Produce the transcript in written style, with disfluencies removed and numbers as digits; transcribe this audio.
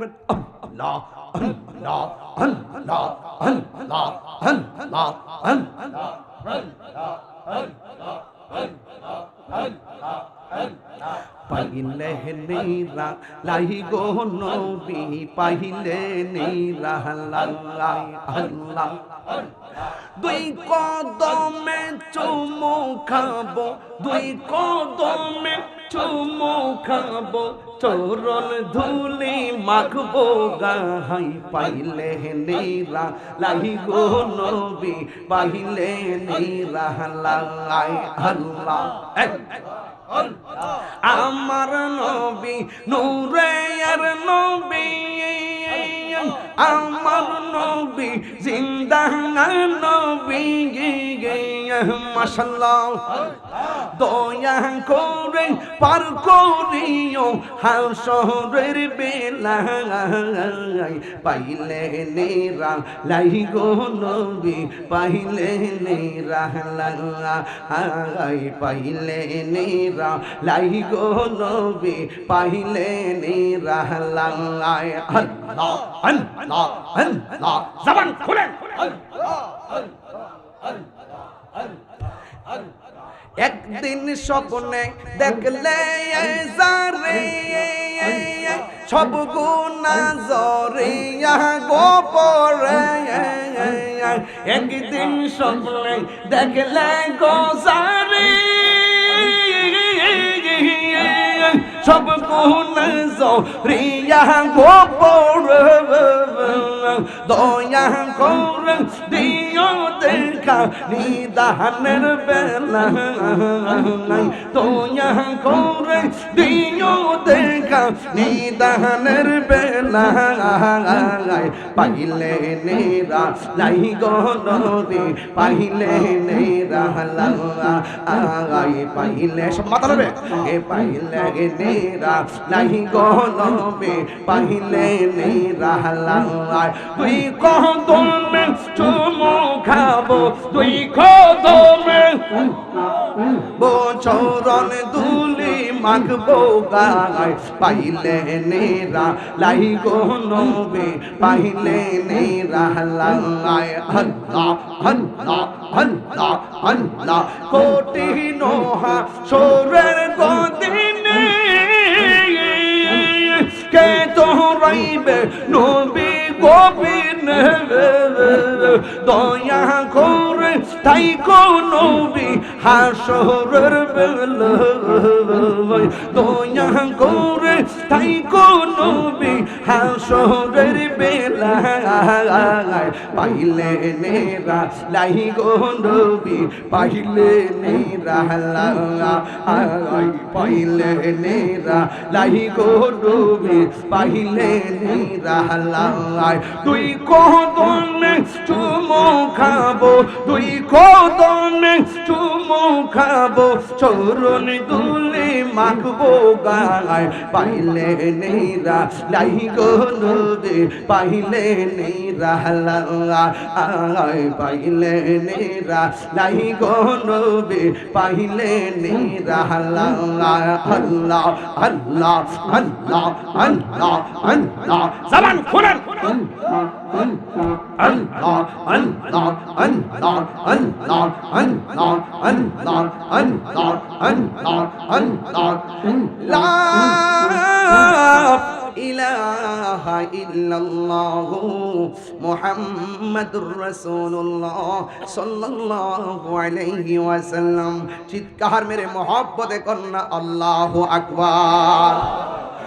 আল্লাহ আল্লাহ আল্লাহ আল্লাহ আল্লাহ পাইলে নেরা লাই গো নবী পাইলে নেরা লাই আল্লাহ দুই কদমে চুমু খাবো দুই কদমে চুমু খাবো চরণ ধুলি মাখবো গাহাই পাইলে নেরা লাই গো নবী পাইলে নেরা লাই আল্লাহ আমার নবী নূরে আর নবী আমার নবী জিন্দা নবী মাশাআল্লাহ দয়া করে পার করিও হাসরের বেলায় পাইলে নেরা লাই গো নবী পাইলে নেরা লাই পাইলে নেরা লাই গো নবী পাইলে নেরা লাই আল্লাহ আল্লাহ আল্লাহ জবান খুলেন একদিন স্বপ্নে দেখলে যারে সব গুনাহ জরিয়া গোপরে একদিন স্বপ্নে দেখলে গোজারে সব গুনাহ জরিয়া গোপরে দয়া করে দিও দেখা নিদানের বেলা দয়া করে দিও দেখা নিদানের বেলা পাইলে নেরা লাই গো নবী পাইলে নেরা লাই পাইলে সব মাথা নেবে এ পাইলে নেরা লাই গো নবী পাইলে নেরা লাই তুই কদমে চুমু খাবো তুই কদমে চরণ দুলি মাখবো গায় পাইলে নেরা লাই গো নবী পাইলে নেরা লাই আল্লাহ আল্লাহ আল্লাহ আল্লাহ কোটি নোহা সোরের গদিনে কে তো রইবে নবী গোবিন দয়া করে তাই কো নবী হাসরের বেলায় দয়া করে তাই কো নবী হাসরের বেলায় পাইলে নেরা লাই গো নবী পাইলে নেরা লাই পাইলে নেরা লাই গো নবী পাইলে নেরা লাই তুই কদমে চুমু খাবো তুই কদমে চুমু খাবো চরণ দুলি মাখবো গায় পাইলে নেরা লাই গো নবী পাইলে নেরা লাই পাইলে নেরা লাই গো নবী পাইলে নেরা লাই আল্লাহ আল্লাহ আল্লাহ আল্লাহ আল্লাহ জবান খুলেন আল্লাহ আল্লাহ আল্লাহ আল্লাহ আল্লাহ আল্লাহ আল্লাহ আল্লাহ আল্লাহ লা ইলাহা ইল্লাল্লাহু মুহাম্মাদুর রাসূলুল্লাহ সাল্লাল্লাহু আলাইহি ওয়াসাল্লাম চিৎকার মেরে মোহব্বতে করনা আল্লাহু আকবার।